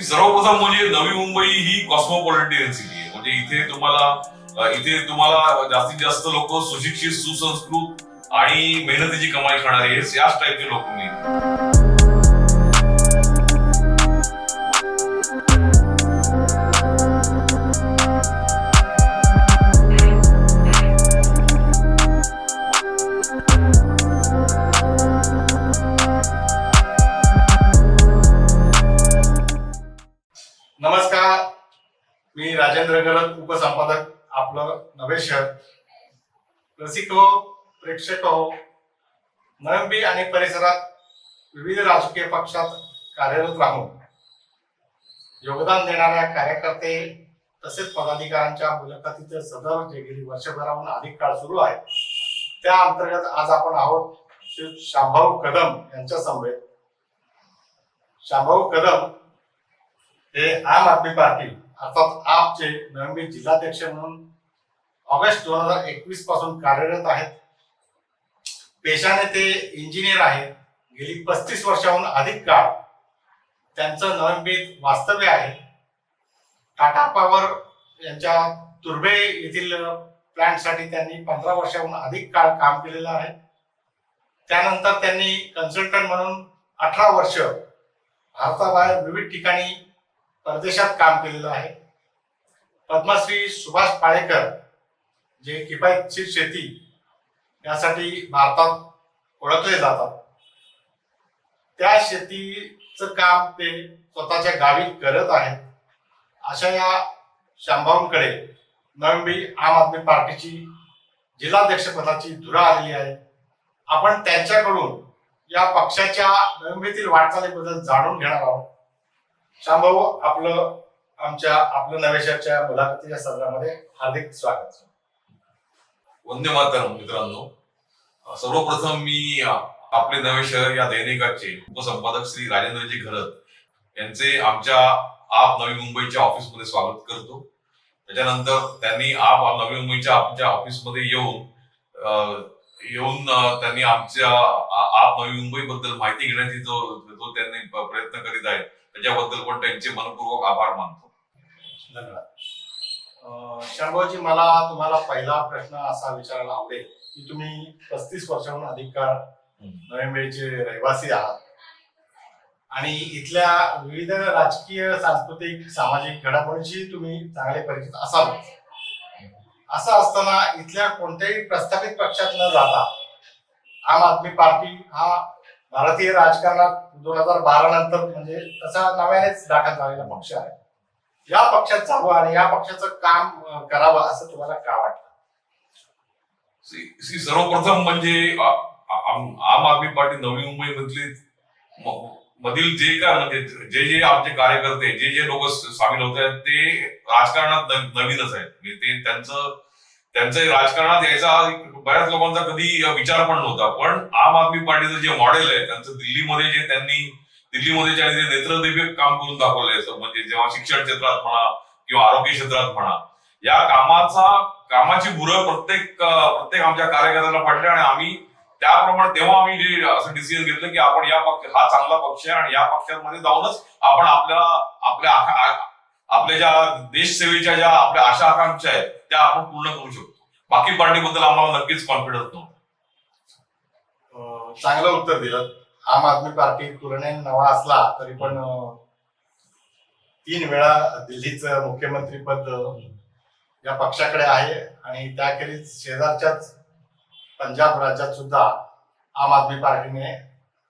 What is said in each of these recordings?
सर्वप्रथम म्हणजे नवी मुंबई ही cosmopolitan city आहे. म्हणजे इथे तुम्हाला जास्तीत जास्त लोक सुशिक्षित, सुसंस्कृत आणि मेहनतीची कमाई करणारे याच टाईपचे लोक मिळतात. नमस्कार, मी राजेंद्र गरज, उपसंपादक आपलं नवे शहर. रसिक हो, प्रेक्षक हो, नवी आणि परिसरात विविध राजकीय पक्षात कार्यरत राहून योगदान देणाऱ्या कार्यकर्ते तसेच पदाधिकाऱ्यांच्या मुलाखतीचे सदर जे गेली वर्षभराहून अधिक काळ सुरू आहे, त्या अंतर्गत आज आपण आहोत श्री शामभाऊ कदम यांच्या समवेत. शामभाऊ कदम हे आम आदमी पार्टी अर्थात आपचे नवी जिल्हाध्यक्ष म्हणून ऑगस्ट 2021 पासून कार्यरत आहेत. पेशाने ते इंजिनियर आहेत. गेली 35 वर्षाहून अधिक काळ त्यांचं नवंबीत वास्तव्य आहे. टाटा पॉवर यांच्या तुर्भे येथील प्लांटसाठी त्यांनी 15 वर्षाहून अधिक काळ काम केलेलं आहे. त्यानंतर त्यांनी कन्सल्टंट म्हणून 18 वर्ष भारताबाहेर विविध ठिकाणी परदेशात काम केलेलं आहे. पद्मश्री सुभाष पाळेकर जे किफायतशीर शेती यासाठी भारतात ओळखले जातात, त्या शेतीचं काम ते स्वतःच्या गावी करत आहेत. अशा या शामभाऊंकडे नवी आम आदमी पार्टीची जिल्हाध्यक्षपदाची धुरा आलेली आहे. आपण त्यांच्याकडून या पक्षाच्या नवीतील वाटचालीबद्दल जाणून घेणार आहोत. शामभाऊ, आपलं नवे शहरच्या मुलाखतीच्या सदरामध्ये हार्दिक स्वागत. वंदे मातरम. मित्रांनो, सर्वप्रथम मी आपले नवे शहर या दैनिकाचे उपसंपादक श्री राजेंद्रजी घरत यांचे आमच्या आप नवी मुंबईच्या ऑफिसमध्ये स्वागत करतो. त्याच्यानंतर त्यांनी आप नवी मुंबईच्या आमच्या ऑफिसमध्ये येऊन त्यांनी आमच्या आप नवी मुंबई बद्दल माहिती घेण्याची जो त्यांनी प्रयत्न करीत आहेत त्याच्याबद्दल पण त्यांचे मनपूर्वक आभार मानतो. धन्यवाद. शामभाऊजी, मला तुम्हाला पहिला प्रश्न असा विचारायला आवडेल की तुम्ही 35 वर्षाहून अधिक काळ नवी मुंबईचे रहिवासी आहात आणि इथल्या विविध राजकीय, सांस्कृतिक, सामाजिक घडामोडींशी तुम्ही चांगले परिचित असाल. असं असताना इथल्या कोणत्याही प्रस्थापित पक्षात न जाता आम आदमी पार्टी हा भारतीय राजकारणात 2012 नंतर म्हणजे तसा नव्यानेच दाखल झालेला पक्ष आहे. या पक्षात जावं आणि या पक्षाचं काम करावं असं तुम्हाला का वाटतं? सर्वप्रथम म्हणजे आम आदमी पार्टी नवी मुंबई मधील जे काय म्हणजे जे आमचे कार्यकर्ते जे लोक सामील होत आहेत ते राजकारणात नवीनच आहेत. ते त्यांचं राजकारणात यायचा बऱ्याच लोकांचा कधी विचार पण नव्हता. पण आम आदमी पार्टीचं जे मॉडेल आहे त्यांचं दिल्लीमध्ये जे नेत्रदिव्य काम करून दाखवलंय, म्हणजे जेव्हा शिक्षण क्षेत्रात म्हणा किंवा आरोग्य क्षेत्रात म्हणा, या कामाची भुरळ प्रत्येक आमच्या कार्यकर्त्यांना पडली आणि आम्ही त्याप्रमाणे तेव्हा आम्ही जे असं डिसिजन घेतलं की आपण हा चांगला पक्ष आहे आणि या पक्षांमध्ये जाऊनच आपण आपल्या ज्या देशसेवेच्या ज्या आपल्या आशा आकांक्षा आहेत त्या आपण पूर्ण करू शकतो. बाकी पार्टीबद्दल आम्हाला नक्कीच कॉन्फिडन्स नव्हता. चांगलं उत्तर दिलं. आम आदमी पार्टी तुलनेने नवा असला तरी पण 3 वेळा दिल्लीचं मुख्यमंत्रीपद या पक्षाकडे आहे आणि त्याखेरीज शेजारच्याच पंजाब राज्यात सुद्धा आम आदमी पार्टीने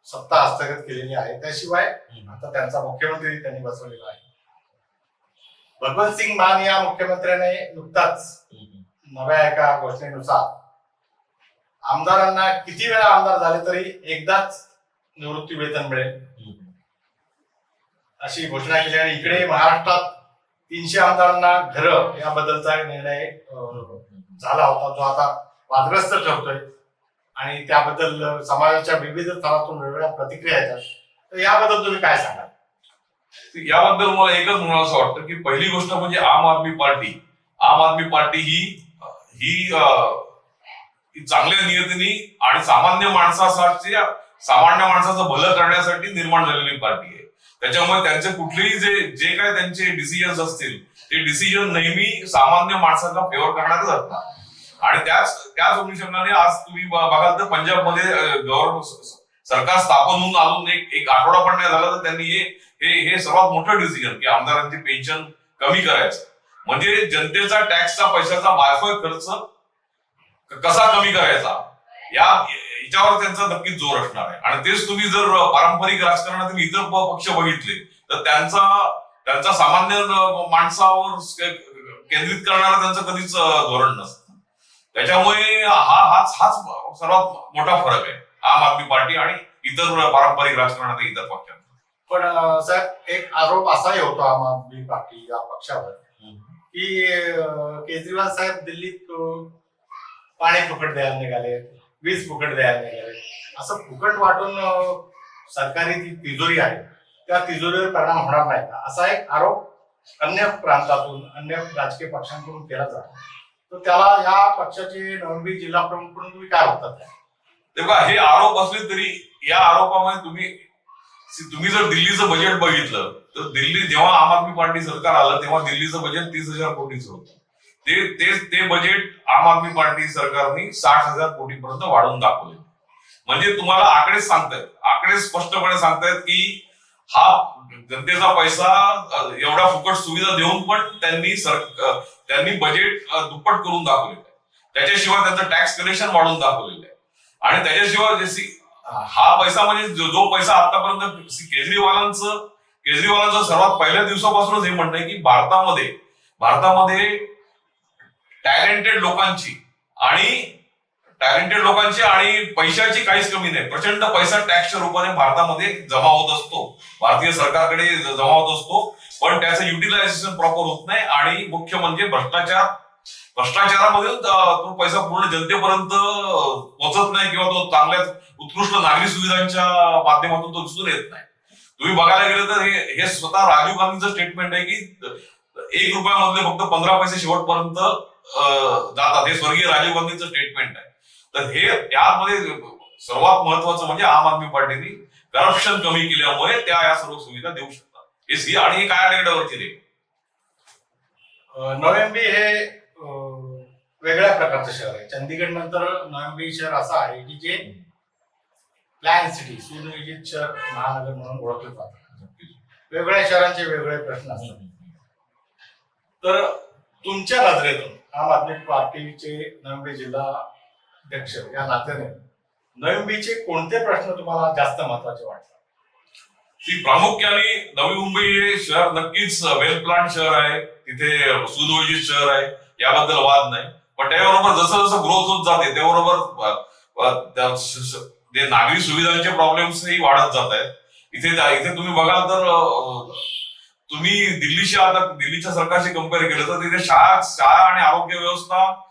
सत्ता हस्तगत केलेली आहे. त्याशिवाय आता त्यांचा मुख्यमंत्री त्यांनी बसवलेला आहे. भगवंत सिंग मान या मुख्यमंत्र्याने नुकताच नव्या एका घोषणेनुसार आमदारांना किती वेळा आमदार झाले तरी एकदाच निवृत्ती वेतन मिळेल अशी घोषणा केली. आणि इकडे महाराष्ट्रात 300 आमदारांना घरं याबद्दलचा निर्णय झाला होता, जो आता वादग्रस्त ठरतोय आणि त्याबद्दल समाजाच्या विविध स्तरातून वेगवेगळ्या प्रतिक्रिया येतात. तर याबद्दल तुम्ही काय सांगाल? याबद्दल मला एकच म्हणावं असं वाटतं की पहिली गोष्ट म्हणजे आम आदमी पार्टी ही चांगल्या नियतीने आणि सामान्य माणसाचं भलं करण्यासाठी निर्माण झालेली पार्टी आहे. त्याच्यामुळे त्यांचे कुठलेही जे काय त्यांचे डिसिजन्स असतील ते डिसिजन नेहमी सामान्य माणसाचा फेवर करणारच असतात. आणि त्याच अनुषंगाने आज तुम्ही बघाल तर पंजाबमध्ये गव्हर्नमेंट सरकार स्थापन होऊन अजून एक आठवडा पण नाही झाला तर त्यांनी हे सर्वात मोठं डिसिजन की आमदारांची पेन्शन कमी करायचं, म्हणजे जनतेचा टॅक्सचा पैशाचा वायफाय खर्च कसा कमी करायचा याच्यावर त्यांचा नक्कीच जोर असणार आहे. आणि तेच तुम्ही जर पारंपरिक राजकारणातील इतर पक्ष बघितले तर त्यांचा सामान्य माणसावर केंद्रित करणारा त्यांचं कधीच धोरण नसतं. त्याच्यामुळे हाच सर्वात मोठा फरक आहे आम आदमी पार्टी आणि इतर पारंपरिक राजकारणातील इतर पक्षांचा. पण साहेब एक आरोप असाही होतो आम आदमी पार्टी या पक्षावर की केजरीवाल साहेब दिल्लीत पाणी फुकट द्यायला निघाले, वीज फुकट द्यायला निघाले, असं फुकट वाटून सरकारी जी तिजोरी आहे त्या तिजोरीवर परिणाम होणार नाही का, असा एक आरोप अन्य प्रांतातून अन्य राजकीय पक्षांकडून केला जातो. तर त्याला या पक्षाचे नववी जिल्हा प्रमुख म्हणून तुम्ही काय होतात? तेव्हा हे आरोप असले तरी या आरोपामध्ये तुम्ही जर दिल्लीचं बजेट बघितलं तर दिल्ली जेव्हा आम आदमी पार्टी सरकार आलं तेव्हा दिल्लीचं बजेट 30,000 कोटीचं होतं. ते बजेट आम आदमी पार्टी सरकारने 60,000 कोटीपर्यंत वाढवून दाखवले. म्हणजे तुम्हाला आकडे स्पष्टपणे सांगतायत की हा जनतेचा पैसा एवढ्या फुकट सुविधा देऊन पण त्यांनी बजेट दुप्पट करून दाखवलेलं आहे. त्याच्याशिवाय त्यांचं टॅक्स कलेक्शन वाढवून दाखवलेलं आहे. आणि त्याच्याशिवाय हा पैसा म्हणजे जो पैसा आतापर्यंत केजरीवालांचं सर्वात पहिल्या दिवसापासूनच हे म्हणणं आहे की भारतामध्ये टॅलेंटेड लोकांची आणि पैशाची काहीच कमी नाही. प्रचंड पैसा टॅक्सच्या रूपाने भारतामध्ये जमा होत असतो, भारतीय सरकारकडे जमा होत असतो, पण त्याचं युटिलायझेशन प्रॉपर होत नाही. आणि मुख्य म्हणजे भ्रष्टाचारामध्ये तो पैसा पूर्ण जनतेपर्यंत पोहोचत नाही किंवा तो चांगल्या उत्कृष्ट नागरी सुविधांच्या माध्यमातून तो दिसून येत नाही. तुम्ही बघायला गेलं तर हे स्वतः राजीव गांधीचं स्टेटमेंट आहे की 1 रुपयामधले फक्त 15 पैसे शेवटपर्यंत जातात. हे स्वर्गीय राजीव गांधीचं स्टेटमेंट आहे. तर हे यामध्ये सर्वात महत्वाचं म्हणजे आम आदमी पार्टीने करप्शन कमी केल्यामुळे त्या या सर्व सुविधा देऊ शकतात. आणि हे काय लेवलवरची रे नवी हे वेगळ्या प्रकारचं शहर आहे. चंदीगड नंतर नवी शहर असं आहे की जे प्लॅन सिटी, सुनियोजित शहर महानगर म्हणून ओळखले जातात. वेगवेगळ्या शहरांचे वेगवेगळे प्रश्न असतात. तर तुमच्या नजरेतून आम आदमी पार्टीचे नवी जिल्हा अध्यक्ष या नात्याने नवी कोणते प्रश्न तुम्हाला जास्त महत्वाचे वाटतात? प्रामुख्याने नवी मुंबई हे शहर नक्कीच वेल प्लॅन शहर आहे, तिथे सुनियोजित शहर आहे, याबद्दल वाद नाही. पण त्याबरोबर जसं जसं ग्रोथ होत जाते त्याबरोबर जे नागरी सुविधांचे प्रॉब्लेम्सही वाढत जात आहेत. इथे तुम्ही बघाल तर तुम्ही दिल्लीच्या सरकारशी कम्पेअर केलं तर तिथे शाळा आणि आरोग्य व्यवस्था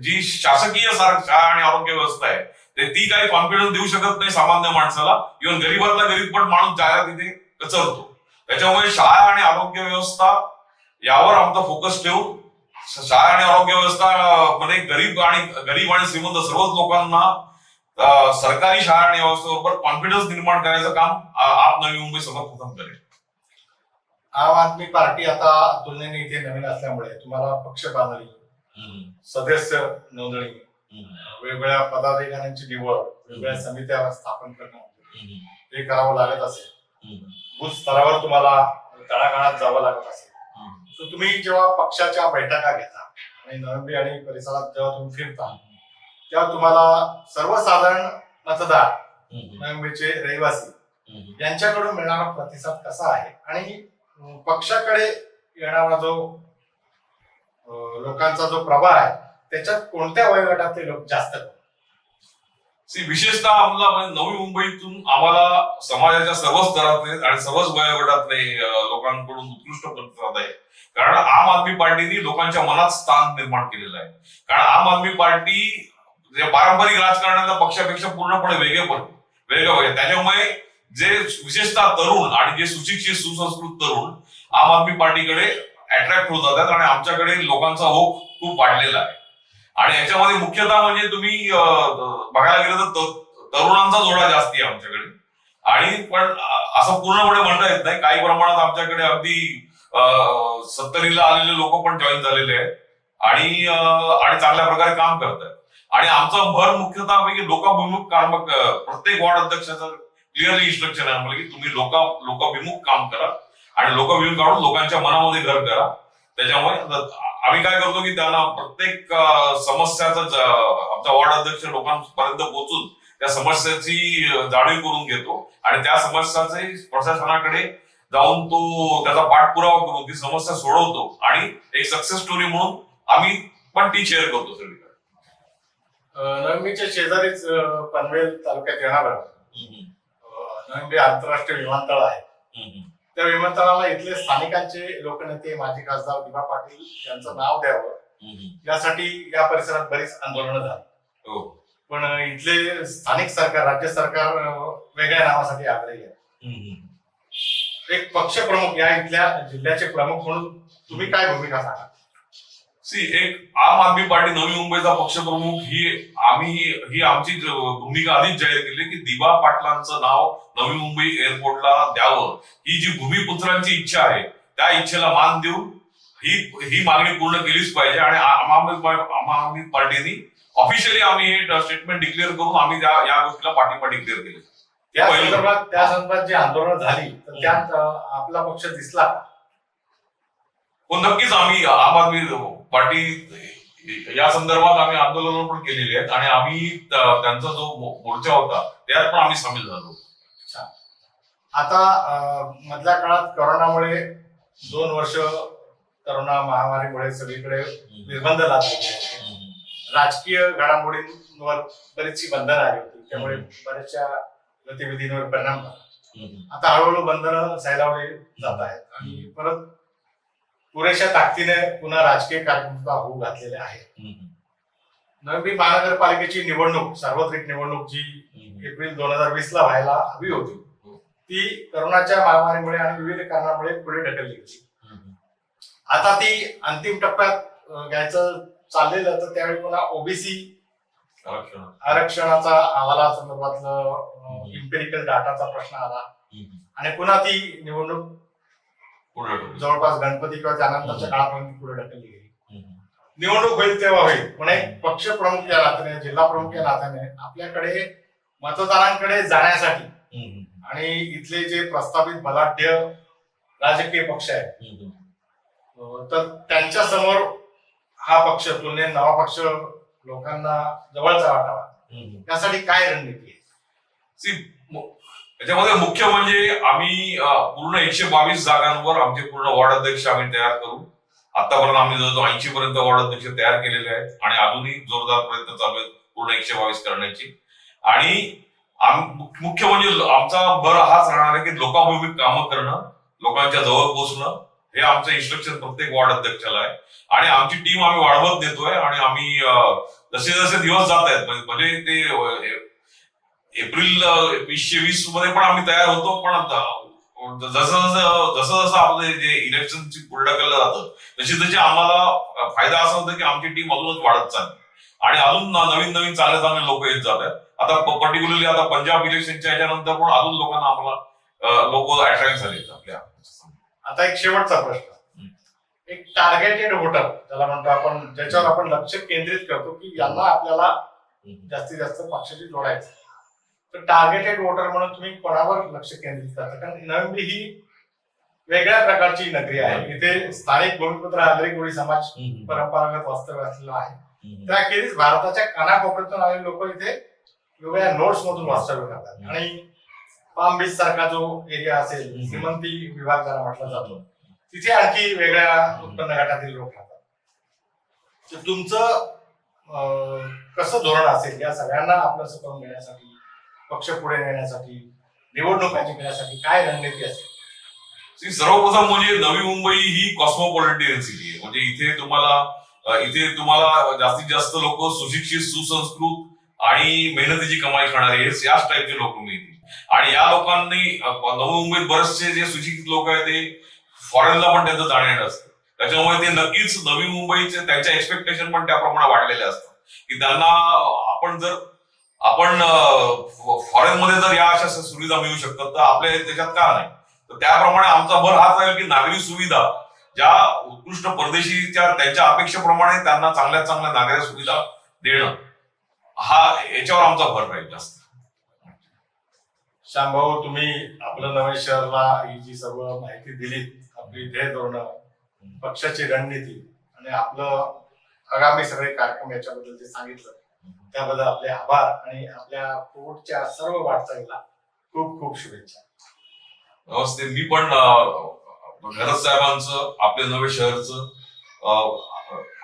जी शासकीय शाळा आणि आरोग्य व्यवस्था आहे ती काही कॉन्फिडन्स देऊ शकत नाही सामान्य माणसाला. इव्हन गरीबातला गरीब पण माणूस जायला तिथे कचरतो. त्याच्यामुळे शाळा आणि आरोग्य व्यवस्था यावर आमचा फोकस ठेवून शाळा आणि आरोग्य व्यवस्था मध्ये गरीब आणि श्रीमंत सर्वच लोकांना सरकारी शाळा आणि व्यवस्थेबरोबर कॉन्फिडन्स निर्माण करायचं काम आप नवी मुंबई सर्वप्रथम करेल. आम आदमी पार्टी आता तुलनेने इथे नवीन असल्यामुळे तुम्हाला पक्ष बांधणी, सदस्य नोंदणी, वेगवेगळ्या पदाधिकाऱ्यांची निवड, वेगवेगळ्या समित्या स्थापन करणं हे करावं लागत असेल. बूथ स्तरावर तुम्हाला तळागाळात जावं लागत असेल. तर तुम्ही जेव्हा पक्षाच्या बैठका घेता आणि नवी आणि परिसरात जेव्हा तुम्ही फिरता तेव्हा तुम्हाला सर्वसाधारण मतदार नवीचे रहिवासी यांच्याकडून मिळणारा प्रतिसाद कसा आहे आणि पक्षाकडे येणारा जो लोकांचा जो प्रवाह आहे त्याच्यात कोणत्या वयोगटातले लोक जास्त? विशेषतः आम्हाला नवी मुंबईतून आम्हाला समाजाच्या सर्व स्तरातले आणि सर्वच वयोगटातले लोकांकडून उत्कृष्ट प्रतिसाद आहे. कारण आम आदमी पार्टीने लोकांच्या मनात स्थान निर्माण केलेलं आहे. कारण आम आदमी पार्टी पारंपरिक राजकारणाच्या पक्षापेक्षा पूर्णपणे वेगळे. त्याच्यामुळे जे विशेषतः तरुण आणि जे सुशिक्षित सुसंस्कृत तरुण आम आदमी पार्टीकडे अट्रॅक्ट होत जातात आणि आमच्याकडे लोकांचा ओघ खूप वाढलेला आहे. आणि याच्यामध्ये मुख्यतः म्हणजे तुम्ही बघायला गेलं तर तरुणांचा जोडा जास्ती आहे आमच्याकडे. आणि पण असं पूर्णपणे म्हणता येत नाही. काही प्रमाणात आमच्याकडे अगदी 70ला आलेले लोक पण जॉईन झालेले आहेत आणि चांगल्या प्रकारे काम करतात. आणि आमचा भर मुख्यतः लोकाभिमुख काम, प्रत्येक वॉर्ड अध्यक्षाचं क्लिअरली इन्स्ट्रक्शन आहे आम्हाला की तुम्ही लोकाभिमुख काम करा आणि लोकाभिमुख काढून लोकांच्या मनामध्ये घर करा. त्याच्यामुळे आम्ही काय करतो की त्यांना प्रत्येक समस्याचा आमचा वॉर्ड अध्यक्ष लोकांपर्यंत पोहोचून त्या समस्याची जाणीव करून घेतो आणि त्या समस्याचे प्रशासनाकडे जाऊन तो त्याचा पाठपुरावा करून ती समस्या सोडवतो आणि एक सक्सेस स्टोरी म्हणून आम्ही पण ती शेअर करतो सगळीकडे. नळंबीच्या शेजारीच पनवेल तालुक्यात येणारं नळंबी आंतरराष्ट्रीय विमानतळ आहे. त्या विमानतळाला इथले स्थानिकांचे लोकनेते माजी खासदार दिबा पाटील यांचं नाव द्यावं यासाठी या परिसरात बरीच आंदोलनं झाली. पण इथले स्थानिक सरकार, राज्य सरकार वेगळ्या नावासाठी आग्रही आहे. एक पक्षप्रमुख, या इथल्या जिल्ह्याचे प्रमुख म्हणून तुम्ही काय भूमिका सांगा? एक आम आदमी पार्टी नवी मुंबईचा पक्षप्रमुख ही आमची भूमिका आधीच जाहीर केली की दिबा पाटलांचं नाव नवी मुंबई एअरपोर्टला द्यावं. ही जी भूमिपुत्रांची इच्छा आहे त्या इच्छेला मान देऊन ही मागणी पूर्ण केलीच पाहिजे. आणि आम आदमी पार्टीने ऑफिशियली आम्ही हे स्टेटमेंट डिक्लेअर करून आम्ही या गोष्टीला पाठिंबा डिक्लेअर केले. त्या संदर्भात जी आंदोलन झाली तर त्यात आपला पक्ष दिसला का? हो, नक्कीच. आम्ही आम आदमी पार्टी या संदर्भात आम्ही आंदोलन पण केलेली आहेत आणि आम्ही त्यांचा जो मोर्चा होता त्यात पण आम्ही सामील झालो. आता मधल्या काळात कोरोनामुळे 2 वर्ष कोरोना महामारीमुळे सगळीकडे निर्बंध लागले. राजकीय घडामोडींवर बरीचशी बंधनं आली होती, त्यामुळे बऱ्याचशा गतिविधींवर परिणाम झाला. आता हळूहळू बंधनं सैलावली जात आहेत आणि परत पुरेशा ताकदीने पुन्हा राजकीय कार्यक्रम होऊ घातलेले आहेत. नवी महानगरपालिकेची निवडणूक, सार्वत्रिक निवडणूक जी एप्रिल 2020 ला व्हायला हवी होती, ती कोरोनाच्या महामारीमुळे आणि विविध कारणामुळे पुढे ढकलली गेली. आता ती अंतिम टप्प्यात घ्यायचं चाललेलं, तर त्यावेळी पुन्हा ओबीसी आरक्षणाचा अहवालासंदर्भातलं इम्पेरिकल डाटाचा प्रश्न आला आणि पुन्हा ती निवडणूक जवळपास गणपती किंवा त्यानंतरच्या काळापर्यंत पुढे ढकलली गेली. निवडणूक होईल तेव्हा होईल, पण एक पक्ष प्रमुख या नात्याने, जिल्हा प्रमुख या नात्याने आपल्याकडे मतदारांकडे जाण्यासाठी आणि इथले जे प्रस्तावित बलाढ्य राजकीय पक्ष आहेत तर त्यांच्या समोर हा पक्ष, तुलनेत नवा पक्ष लोकांना जवळचा वाटावा, यासाठी काय रणनीती आहे? त्याच्यामध्ये मुख्य म्हणजे आम्ही पूर्ण 122 जागांवर आमचे पूर्ण वॉर्ड अध्यक्ष आम्ही तयार करू. आतापर्यंत आम्ही जवळजवळ 80 पर्यंत वॉर्ड अध्यक्ष तयार केलेले आहेत आणि अजूनही जोरदार प्रयत्न चालू आहेत पूर्ण 122 करण्याची. आणि मुख्य म्हणजे आमचा भर हाच राहणार आहे की लोकाभिमुख कामं करणं, लोकांच्या जवळ पोहोचणं, हे आमचं इन्स्ट्रक्शन प्रत्येक वॉर्ड अध्यक्षाला आहे. आणि आमची टीम आम्ही वाढवत नेतोय आणि आम्ही जसे जसे दिवस जात आहेत, म्हणजे ते एप्रिल 2020 मध्ये पण आम्ही तयार होतो, पण जसं आपलं जे इलेक्शनची पुढे ढकललं जातं तशी आम्हाला फायदा असा होता की आमची टीम अजूनच वाढत चालली आणि अजून नवीन चांगले लोक येत जात आहेत. आता पर्टिक्युलरली आता पंजाब इलेक्शनच्या ह्याच्यानंतर पण अजून लोकांना आम्हाला लोक अट्रॅक्ट झाले आपल्या. आता एक शेवटचा प्रश्न, एक टार्गेटेड वोटर ज्याला म्हणतो आपण, ज्याच्यावर आपण लक्ष केंद्रित करतो की यांना आपल्याला जास्तीत जास्त पक्षाशी जोडायचं, तर टार्गेटेड वोटर म्हणून तुम्ही कोणावर लक्ष केंद्रित करता? कारण नळंबी ही वेगळ्या प्रकारची नगरी आहे. इथे स्थानिक भूमिपुत्र आगरी कोळी समाज परंपरागत वास्तव्य असलेला आहे. त्याखेरीज भारताच्या कानाकोपऱ्यातून आलेले लोक इथे वेगवेगळ्या नोड्स मधून वास्तव्य करतात आणि पाम बीच सारखा जो एरिया असेल, श्रीमंती विभाग ज्याला म्हटला जातो, तिथे आणखी वेगळ्या उत्पन्न गटातील लोक राहतात. तर तुमचं कसं धोरण असेल या सगळ्यांना आपलं करून घेण्यासाठी, पक्ष पुढे नेण्यासाठी, निवडणुकांची घेण्यासाठी काय रणनीती असेल? सर्वप्रथम म्हणजे नवी मुंबई ही कॉस्मोपॉलिटन सिटी आहे. म्हणजे इथे तुम्हाला जास्तीत जास्त लोक सुशिक्षित, सुसंस्कृत आणि मेहनतीची कमाई करणारे याच टाईपचे लोक मिळतील. आणि या लोकांनी नवी मुंबईत बरेचसे जे सुशिक्षित लोक आहेत ते फॉरेनला पण त्यांचं जाणं असतं. त्याच्यामुळे ते नक्कीच नवी मुंबईचे त्यांच्या एक्सपेक्टेशन पण त्याप्रमाणे वाढलेले असतात की त्यांना आपण जर आपण फॉरेन मध्ये जर या अशा सुविधा मिळू शकतात तर आपल्या देशात का नाही. तर त्याप्रमाणे आमचा भर हाच राहील की नागरी सुविधा ज्या उत्कृष्ट परदेशीच्या त्यांच्या अपेक्षेप्रमाणे त्यांना चांगल्यात चांगल्या नागरी सुविधा देणं, हा याच्यावर आमचा भर राहील जास्त. श्यामभाऊ, तुम्ही आपलं नवे शहरला ही जी सर्व माहिती दिली, आपली ध्येय धोरण, पक्षाची रणनीती आणि आपलं आगामी सगळे कार्यक्रम याच्याबद्दल जे सांगितलं त्याबद्दल आपले आभार आणि आपल्या पुढच्या सर्व वाटचालीला खूप खूप शुभेच्छा. नमस्ते. मी पण घरत साहेबांचं, आपल्या नवे शहरचं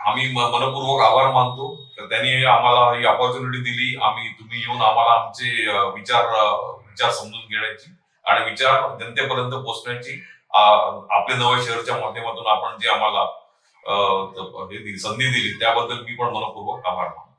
आम्ही मनपूर्वक आभार मानतो. तर त्यांनी आम्हाला ही ऑपॉर्च्युनिटी दिली. तुम्ही येऊन आम्हाला आमचे विचार समजून घेण्याची आणि विचार जनतेपर्यंत पोहोचण्याची आपल्या नव्या शहरच्या माध्यमातून आपण जे आम्हाला संधी दिली त्याबद्दल मी पण मनपूर्वक आभार मानतो.